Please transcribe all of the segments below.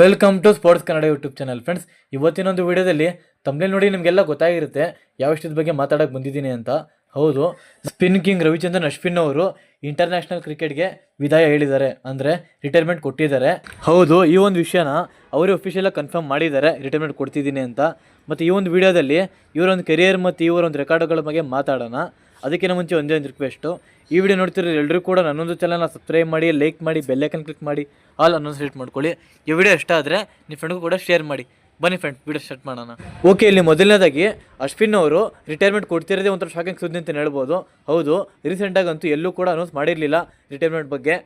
Welcome to sports Kannada YouTube channel. Friends, ಇವತ್ತಿನೊಂದು ವಿಡಿಯೋದಲ್ಲಿ ತಮ್ಮಲ್ಲಿ ನೋಡಿ ನಿಮಗೆಲ್ಲ ಗೊತ್ತಾಗಿರುತ್ತೆ ಯಾವ ವಿಷಯದ ಬಗ್ಗೆ ಮಾತಾಡೋಕೆ ಬಂದಿದ್ದೀನಿ ಅಂತ. ಹೌದು, ಸ್ಪಿನ್ ಕಿಂಗ್ ರವಿಚಂದ್ರನ್ ಅಶ್ವಿನ್ ಅವರು ಇಂಟರ್ನ್ಯಾಷನಲ್ ಕ್ರಿಕೆಟ್ಗೆ ವಿದಾಯ ಹೇಳಿದ್ದಾರೆ, ಅಂದರೆ ರಿಟೈರ್ಮೆಂಟ್ ಕೊಟ್ಟಿದ್ದಾರೆ. ಹೌದು, ಈ ಒಂದು ವಿಷಯನ ಅವರೇ ಅಫಿಷಿಯಲಾಗಿ ಕನ್ಫರ್ಮ್ ಮಾಡಿದ್ದಾರೆ, ರಿಟೈರ್ಮೆಂಟ್ ಕೊಡ್ತಿದ್ದೀನಿ ಅಂತ. ಮತ್ತು ಈ ಒಂದು ವಿಡಿಯೋದಲ್ಲಿ ಇವರೊಂದು ಕೆರಿಯರ್ ಮತ್ತು ಇವರೊಂದು ರೆಕಾರ್ಡ್ಗಳ ಬಗ್ಗೆ ಮಾತಾಡೋಣ. ಅದಕ್ಕಿಂತ ಮುಂಚೆ ಒಂದೇ ಒಂದು ರಿಕ್ವೆಸ್ಟು, ಈ ವಿಡಿಯೋ ನೋಡ್ತಿರೋ ಎಲ್ಲರೂ ಕೂಡ ನನ್ನೊಂದು ಚಾನಲ್ನ ಸಬ್ಸ್ಕ್ರೈಬ್ ಮಾಡಿ, ಲೈಕ್ ಮಾಡಿ, ಬೆಲ್ಲೈಕನ್ ಕ್ಲಿಕ್ ಮಾಡಿ, ಆಲ್ ಅನ್ನೊಂದು ಸೆಲೆಕ್ಟ್ ಮಾಡ್ಕೊಳ್ಳಿ. ಈ ವಿಡಿಯೋ ಇಷ್ಟ ಆದರೆ ನಿಮ್ಮ ಫ್ರೆಂಡ್ಗೂ ಕೂಡ ಶೇರ್ ಮಾಡಿ. ಬನ್ನಿ ಫ್ರೆಂಡ್, ವಿಡಿಯೋ ಸ್ಟಾರ್ಟ್ ಮಾಡೋಣ. ಓಕೆ, ಇಲ್ಲಿ ಮೊದಲನೇದಾಗಿ ಅಶ್ವಿನ್ ಅವರು ರಿಟೈರ್ಮೆಂಟ್ ಕೊಡ್ತಿರೋದೇ ಒಂಥರ ಶಾಕಿಂಗ್ ಸುದ್ದಿ ಅಂತ ಹೇಳ್ಬೋದು. ಹೌದು, ರೀಸೆಂಟಾಗಂತೂ ಎಲ್ಲೂ ಕೂಡ ಅನೌನ್ಸ್ ಮಾಡಿರಲಿಲ್ಲ ರಿಟೈರ್ಮೆಂಟ್ ಬಗ್ಗೆ.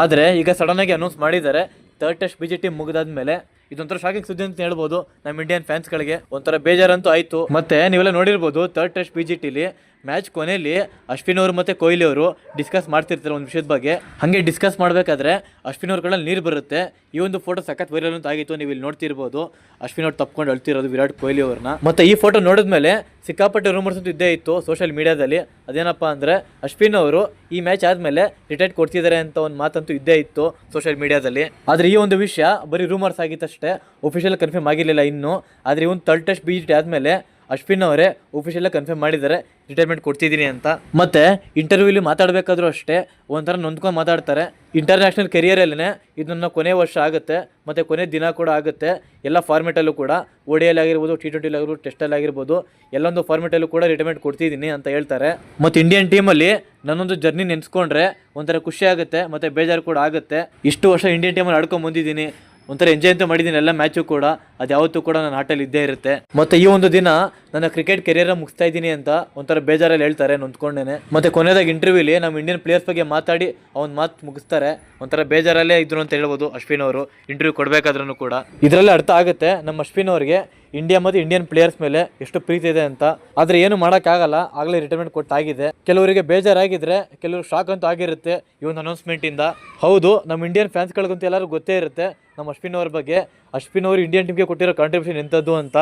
ಆದರೆ ಈಗ ಸಡನ್ನಾಗಿ ಅನೌನ್ಸ್ ಮಾಡಿದ್ದಾರೆ. ಥರ್ಡ್ ಟೆಸ್ಟ್ BGT ಮುಗಿದಾದ್ಮೇಲೆ ಇದೊಂಥರ ಶಾಕಿಂಗ್ ಸುದ್ದಿ ಅಂತ ಹೇಳ್ಬೋದು ನಮ್ಮ ಇಂಡಿಯನ್ ಫ್ಯಾನ್ಸ್ಗಳಿಗೆ. ಒಂಥರ ಬೇಜಾರಂತೂ ಆಯಿತು. ಮತ್ತು ನೀವೆಲ್ಲ ನೋಡಿರ್ಬೋದು, ಥರ್ಡ್ ಟೆಸ್ಟ್ BGTಲಿ ಮ್ಯಾಚ್ ಕೊನೆಯಲ್ಲಿ ಅಶ್ವಿನ್ ಅವರು ಮತ್ತು ಕೊಹ್ಲಿ ಅವರು ಡಿಸ್ಕಸ್ ಮಾಡ್ತಿರ್ತಾರೆ ಒಂದು ವಿಷಯದ ಬಗ್ಗೆ. ಹಾಗೆ ಡಿಸ್ಕಸ್ ಮಾಡಬೇಕಾದ್ರೆ ಅಶ್ವಿನ್ ಅವ್ರ ಕಡೆ ನೀರು ಬರುತ್ತೆ. ಈ ಒಂದು ಫೋಟೋ ಸಖತ್ ವೈರಲ್ ಅಂತ ಆಗಿತ್ತು, ನೀವು ಇಲ್ಲಿ ನೋಡ್ತಿರ್ಬೋದು. ಅಶ್ವಿನ್ ಅವ್ರು ತಪ್ಕೊಂಡು ಅಳ್ತಿರೋದು ವಿರಾಟ್ ಕೊಹ್ಲಿ ಅವ್ರನ್ನ. ಮತ್ತು ಈ ಫೋಟೋ ನೋಡಿದ್ಮೇಲೆ ಸಿಕ್ಕಾಪಟ್ಟೆ ರೂಮರ್ಸ್ ಅಂತೂ ಇದ್ದೇ ಇತ್ತು ಸೋಷಿಯಲ್ ಮೀಡಿಯಾದಲ್ಲಿ. ಅದೇನಪ್ಪ ಅಂದರೆ ಅಶ್ವಿನ್ ಅವರು ಈ ಮ್ಯಾಚ್ ಆದಮೇಲೆ ರಿಟೈರ್ಡ್ ಕೊಡ್ತಿದ್ದಾರೆ ಅಂತ ಒಂದು ಮಾತಂತೂ ಇದ್ದೇ ಇತ್ತು ಸೋಷಿಯಲ್ ಮೀಡಿಯಾದಲ್ಲಿ. ಆದರೆ ಈ ಒಂದು ವಿಷಯ ಬರೀ ರೂಮರ್ಸ್ ಆಗಿತ್ತಷ್ಟೇ, ಒಫಿಷಿಯಲ್ ಕನ್ಫರ್ಮ್ ಆಗಿರಲಿಲ್ಲ ಇನ್ನೂ. ಆದರೆ ಈ ಒಂದು ಥರ್ಡ್ ಟೆಸ್ಟ್ BGT ಆದಮೇಲೆ ಅಶ್ವಿನ್ ಅವರೇ ಒಫಿಷಿಯಲಾಗಿ ಕನ್ಫರ್ಮ್ ಮಾಡಿದ್ದಾರೆ ರಿಟೈರ್ಮೆಂಟ್ ಕೊಡ್ತಿದ್ದೀನಿ ಅಂತ. ಮತ್ತು ಇಂಟರ್ವ್ಯೂಲಿ ಮಾತಾಡಬೇಕಾದ್ರೂ ಅಷ್ಟೇ ಒಂಥರ ನೊಂದ್ಕೊಂಡು ಮಾತಾಡ್ತಾರೆ. ಇಂಟರ್ನ್ಯಾಷನಲ್ ಕೆರಿಯರಲ್ಲೇ ಇದನ್ನು ಕೊನೆ ವರ್ಷ ಆಗುತ್ತೆ ಮತ್ತು ಕೊನೆ ದಿನ ಕೂಡ ಆಗುತ್ತೆ. ಎಲ್ಲ ಫಾರ್ಮೆಟಲ್ಲೂ ಕೂಡ ODI ಆಗಿರ್ಬೋದು, T20 ಆಗಿರ್ಬೋದು, ಟೆಸ್ಟಲ್ಲಿ ಆಗಿರ್ಬೋದು, ಎಲ್ಲೊಂದು ಫಾರ್ಮೆಟಲ್ಲೂ ಕೂಡ ರಿಟೈರ್ಮೆಂಟ್ ಕೊಡ್ತಿದ್ದೀನಿ ಅಂತ ಹೇಳ್ತಾರೆ. ಮತ್ತು ಇಂಡಿಯನ್ ಟೀಮಲ್ಲಿ ನನ್ನೊಂದು ಜರ್ನಿ ನೆನೆಸ್ಕೊಂಡ್ರೆ ಒಂಥರ ಖುಷಿ ಆಗುತ್ತೆ ಮತ್ತು ಬೇಜಾರು ಕೂಡ ಆಗುತ್ತೆ. ಇಷ್ಟು ವರ್ಷ ಇಂಡಿಯನ್ ಟೀಮಲ್ಲಿ ಆಡ್ಕೊಂಡು ಬಂದಿದ್ದೀನಿ, ಒಂಥರ ಎಂಜಾಯ್ ಅಂತ ಮಾಡಿದ್ದೀನಿ ಎಲ್ಲ ಮ್ಯಾಚು ಕೂಡ. ಅದು ಯಾವತ್ತೂ ಕೂಡ ನನ್ನ ಆಟಲ್ಲಿ ಇದ್ದೇ ಇರುತ್ತೆ. ಮತ್ತು ಈ ಒಂದು ದಿನ ನನ್ನ ಕ್ರಿಕೆಟ್ ಕೆರಿಯರ್ ಮುಗಿಸ್ತಾ ಇದ್ದೀನಿ ಅಂತ ಒಂಥರ ಬೇಜಾರಲ್ಲಿ ಹೇಳ್ತಾರೆ ನೊಂದ್ಕೊಂಡೇನೆ. ಮತ್ತು ಕೊನೆಯದಾಗಿ ಇಂಟರ್ವ್ಯೂಲಿ ನಮ್ಮ ಇಂಡಿಯನ್ ಪ್ಲೇಯರ್ಸ್ ಬಗ್ಗೆ ಮಾತಾಡಿ ಅವನ ಮಾತು ಮುಗಿಸ್ತಾರೆ. ಒಂಥರ ಬೇಜಾರಲ್ಲೇ ಇದ್ರು ಅಂತ ಹೇಳ್ಬೋದು ಅಶ್ವಿನ್ ಅವರು ಇಂಟರ್ವ್ಯೂ ಕೊಡಬೇಕಾದ್ರೂ ಕೂಡ. ಇದರಲ್ಲೇ ಅರ್ಥ ಆಗುತ್ತೆ ನಮ್ಮ ಅಶ್ವಿನ್ ಅವರಿಗೆ ಇಂಡಿಯಾ ಮತ್ತು ಇಂಡಿಯನ್ ಪ್ಲೇಯರ್ಸ್ ಮೇಲೆ ಎಷ್ಟು ಪ್ರೀತಿ ಇದೆ ಅಂತ. ಆದರೆ ಏನು ಮಾಡೋಕ್ಕಾಗಲ್ಲ, ಆಗಲೇ ರಿಟೈರ್ಮೆಂಟ್ ಕೊಟ್ಟಾಗಿದೆ. ಕೆಲವರಿಗೆ ಬೇಜಾರಾಗಿದ್ದರೆ ಕೆಲವರು ಶಾಕ್ ಅಂತೂ ಆಗಿರುತ್ತೆ ಈ ಒಂದು ಅನೌನ್ಸ್ಮೆಂಟಿಂದ. ಹೌದು, ನಮ್ಮ ಇಂಡಿಯನ್ ಫ್ಯಾನ್ಸ್ಗಳಿಗಂತೂ ಎಲ್ಲರೂ ಗೊತ್ತೇ ಇರುತ್ತೆ ನಮ್ಮ ಅಶ್ವಿನ್ ಅವ್ರ ಬಗ್ಗೆ. ಅಶ್ವಿನ್ ಅವರು ಇಂಡಿಯನ್ ಟೀಮ್ಗೆ ಕೊಟ್ಟಿರೋ ಕಾಂಟ್ರಿಬ್ಯೂಷನ್ ಎಂಥದ್ದು ಅಂತ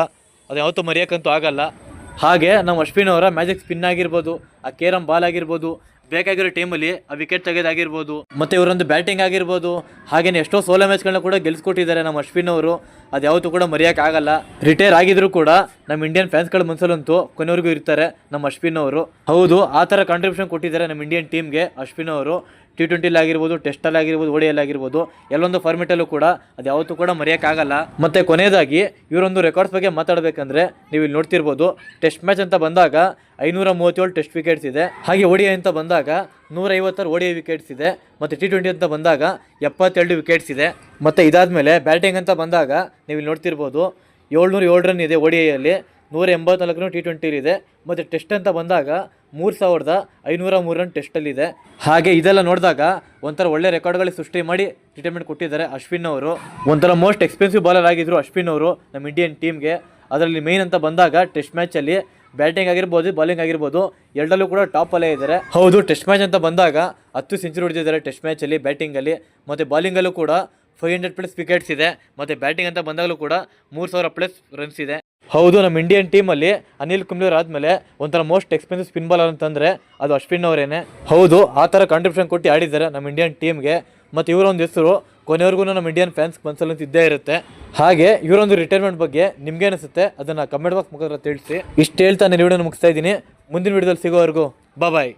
ಅದು ಯಾವತ್ತೂ ಮರೆಯೋಕ್ಕಂತೂ ಆಗಲ್ಲ. ಹಾಗೆ ನಮ್ಮ ಅಶ್ವಿನ್ ಅವರ ಮ್ಯಾಜಿಕ್ ಸ್ಪಿನ್ ಆಗಿರ್ಬೋದು, ಆ ಕೇರಮ್ ಬಾಲ್ ಆಗಿರ್ಬೋದು, ಬೇಕಾಗಿರೋ ಟೈಮಲ್ಲಿ ಆ ವಿಕೆಟ್ ತೆಗೆದಾಗಿರ್ಬೋದು, ಮತ್ತು ಇವರೊಂದು ಬ್ಯಾಟಿಂಗ್ ಆಗಿರ್ಬೋದು, ಹಾಗೆಯೇ ಎಷ್ಟೋ ಸೋಲೋ ಮ್ಯಾಚ್ಗಳನ್ನ ಕೂಡ ಗೆಲ್ಲಿಸ್ಕೊಟ್ಟಿದ್ದಾರೆ ನಮ್ಮ ಅಶ್ವಿನ್ ಅವರು. ಅದು ಯಾವತ್ತೂ ಕೂಡ ಮರೆಯೋಕ್ಕಾಗಲ್ಲ. ರಿಟೈರ್ ಆಗಿದ್ರು ಕೂಡ ನಮ್ಮ ಇಂಡಿಯನ್ ಫ್ಯಾನ್ಸ್ಗಳ ಮನಸ್ಸಲ್ಲಂತೂ ಕೊನೆವರೆಗೂ ಇರ್ತಾರೆ ನಮ್ಮ ಅಶ್ವಿನ್ ಅವರು. ಹೌದು, ಆ ಥರ ಕಾಂಟ್ರಿಬ್ಯೂಷನ್ ಕೊಟ್ಟಿದ್ದಾರೆ ನಮ್ಮ ಇಂಡಿಯನ್ ಟೀಮ್ಗೆ ಅಶ್ವಿನ್ ಅವರು. T20 ಆಗಿರ್ಬೋದು, ಟೆಸ್ಟಲ್ಲಿ ಆಗಿರ್ಬೋದು, ODI ಆಗಿರ್ಬೋದು, ಎಲ್ಲೊಂದು ಫಾರ್ಮೆಟಲ್ಲೂ ಕೂಡ ಅದು ಯಾವತ್ತೂ ಕೂಡ ಮರೆಯೋಕ್ಕಾಗಲ್ಲ. ಮತ್ತು ಕೊನೆಯದಾಗಿ ಇವರೊಂದು ರೆಕಾರ್ಡ್ಸ್ ಬಗ್ಗೆ ಮಾತಾಡಬೇಕಂದ್ರೆ ನೀವು ಇಲ್ಲಿ ನೋಡ್ತಿರ್ಬೋದು. ಟೆಸ್ಟ್ ಮ್ಯಾಚ್ ಅಂತ ಬಂದಾಗ 537 ಟೆಸ್ಟ್ ವಿಕೆಟ್ಸ್ ಇದೆ. ಹಾಗೆ ODI ಅಂತ ಬಂದಾಗ 156 ODI ವಿಕೆಟ್ಸ್ ಇದೆ. ಮತ್ತು T20 ಅಂತ ಬಂದಾಗ 72 ವಿಕೆಟ್ಸ್ ಇದೆ. ಮತ್ತು ಇದಾದಮೇಲೆ ಬ್ಯಾಟಿಂಗ್ ಅಂತ ಬಂದಾಗ ನೀವು ಇಲ್ಲಿ ನೋಡ್ತಿರ್ಬೋದು 707 ರನ್ ಇದೆ ODIಯಲ್ಲಿ, 184 ರನ್ T20 ಇದೆ. ಮತ್ತು ಟೆಸ್ಟ್ ಅಂತ ಬಂದಾಗ 3503 ರನ್ ಟೆಸ್ಟಲ್ಲಿದೆ. ಹಾಗೆ ಇದೆಲ್ಲ ನೋಡಿದಾಗ ಒಂಥರ ಒಳ್ಳೆ ರೆಕಾರ್ಡ್ಗಳಿಗೆ ಸೃಷ್ಟಿ ಮಾಡಿ ರಿಟೈರ್ಮೆಂಟ್ ಕೊಟ್ಟಿದ್ದಾರೆ ಅಶ್ವಿನ್ ಅವರು. ಒಂಥರ ಮೋಸ್ಟ್ ಎಕ್ಸ್ಪೆನ್ಸಿವ್ ಬಾಲರ್ ಆಗಿದ್ರು ಅಶ್ವಿನ್ ಅವರು ನಮ್ಮ ಇಂಡಿಯನ್ ಟೀಮ್ಗೆ. ಅದರಲ್ಲಿ ಮೇಯ್ನ್ ಅಂತ ಬಂದಾಗ ಟೆಸ್ಟ್ ಮ್ಯಾಚಲ್ಲಿ ಬ್ಯಾಟಿಂಗ್ ಆಗಿರ್ಬೋದು, ಬಾಲಿಂಗ್ ಆಗಿರ್ಬೋದು, ಎರಡಲ್ಲೂ ಕೂಡ ಟಾಪಲ್ಲೇ ಇದ್ದಾರೆ. ಹೌದು, ಟೆಸ್ಟ್ ಮ್ಯಾಚ್ ಅಂತ ಬಂದಾಗ 10 ಸೆಂಚುರಿ ಹೊಡೆದಿದ್ದಾರೆ ಟೆಸ್ಟ್ ಮ್ಯಾಚಲ್ಲಿ ಬ್ಯಾಟಿಂಗಲ್ಲಿ. ಮತ್ತು ಬಾಲಿಂಗಲ್ಲೂ ಕೂಡ 500+ ವಿಕೆಟ್ಸ್ ಇದೆ. ಮತ್ತು ಬ್ಯಾಟಿಂಗ್ ಅಂತ ಬಂದಾಗಲೂ ಕೂಡ 3000+ ರನ್ಸ್ ಇದೆ. ಹೌದು, ನಮ್ಮ ಇಂಡಿಯನ್ ಟೀಮಲ್ಲಿ ಅನಿಲ್ ಕುಂಬ್ಳೆ ಆದಮೇಲೆ ಒಂಥರ ಮೋಸ್ಟ್ ಎಕ್ಸ್ಪೆನ್ಸಿವ್ ಸ್ಪಿನ್ ಬಾಲರ್ ಅಂತಂದರೆ ಅದು ಅಶ್ವಿನ್ ಅವರೇನೆ. ಹೌದು, ಆ ಥರ ಕಾಂಟ್ರಿಬ್ಯೂಷನ್ ಕೊಟ್ಟು ಆಡಿದ್ದಾರೆ ನಮ್ಮ ಇಂಡಿಯನ್ ಟೀಮ್ಗೆ. ಮತ್ತು ಇವರೊಂದು ಹೆಸರು ಕೊನೆವರೆಗೂ ನಮ್ಮ ಇಂಡಿಯನ್ ಫ್ಯಾನ್ಸ್ ಮನಸ್ಸಲ್ಲಂತೂ ಇದ್ದೇ ಇರುತ್ತೆ. ಹಾಗೆ ಇವರೊಂದು ರಿಟೈರ್ಮೆಂಟ್ ಬಗ್ಗೆ ನಿಮ್ಗೆ ಅನಿಸುತ್ತೆ ಅದನ್ನು ಕಮೆಂಟ್ ಬಾಕ್ಸ್ ಮುಖಾಂತರ ತಿಳಿಸಿ. ಇಷ್ಟು ಹೇಳ್ತಾ ನಾನು ವಿಡಿಯೋನ ಮುಗಿಸ್ತಾ ಇದ್ದೀನಿ. ಮುಂದಿನ ವಿಡಿಯೋದಲ್ಲಿ ಸಿಗೋವರೆಗೂ ಬಾಯ್.